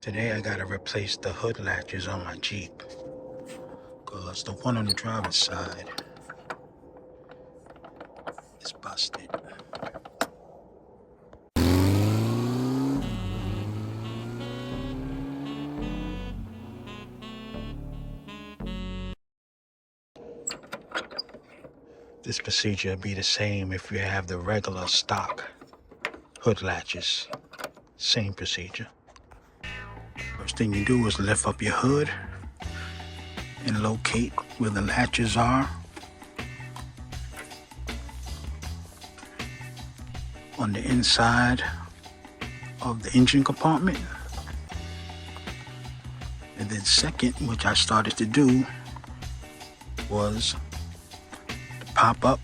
Today I gotta replace the hood latches on my Jeep because the one on the driver's side is busted. This procedure would be the same if you have the regular stock hood latches. Same procedure. First thing you do is lift up your hood and locate where the latches are on the inside of the engine compartment. And then second, which I started to do, was to pop up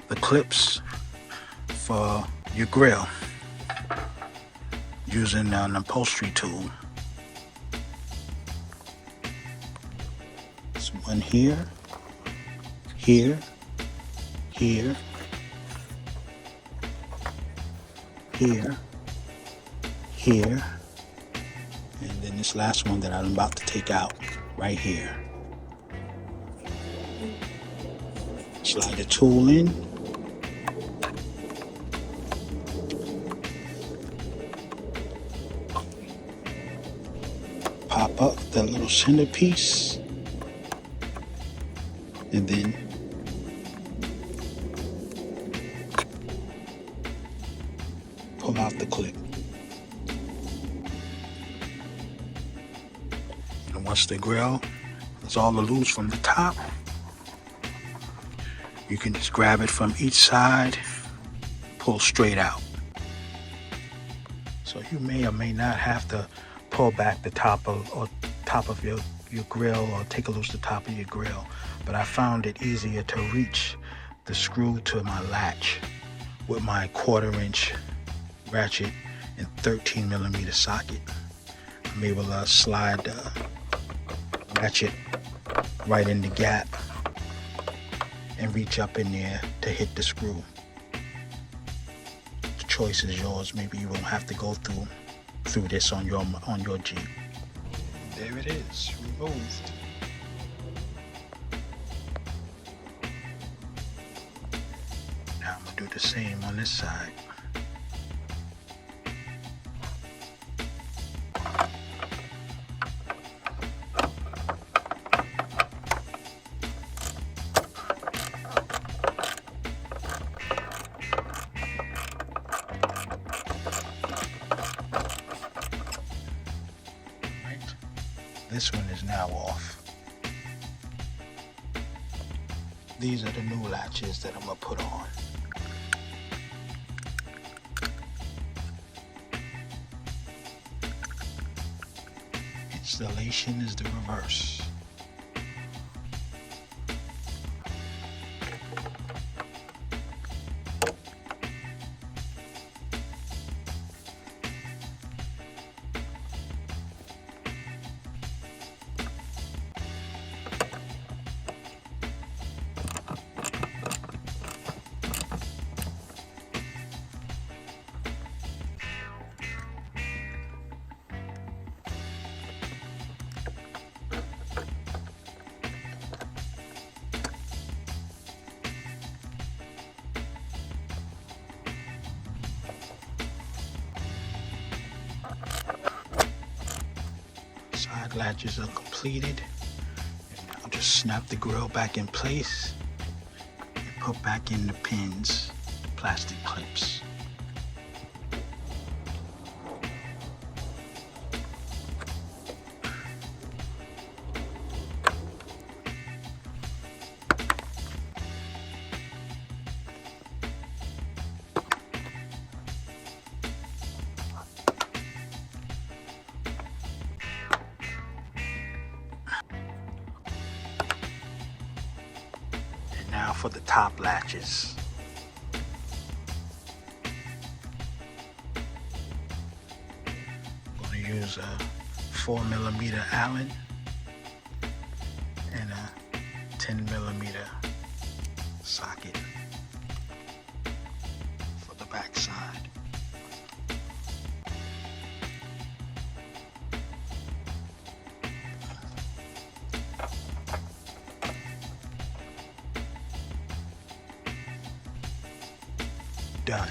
the clips for your grill using an upholstery tool. There's one here, here, here, here, here, and then this last one that I'm about to take out right here. Slide the tool in. Pop up the little centerpiece. And then pull out the clip. And once the grill is all loose from the top, you can just grab it from each side, pull straight out. So you may or may not have to pull back the top of your grill or take loose the top of your grill. But I found it easier to reach the screw to my latch with my 1/4-inch ratchet and 13mm socket. I'm able to slide the ratchet right in the gap and reach up in there to hit the screw. The choice is yours. Maybe you won't have to go through this on your Jeep. There it is, removed. Now I'm gonna do the same on this side. This one is now off. These are the new latches that I'm gonna put on. Installation is the reverse. Side latches are completed. And now just snap the grill back in place and put back in the pins, the plastic clips. Now for the top latches. I'm going to use a 4mm Allen and a 10mm socket for the back side. done.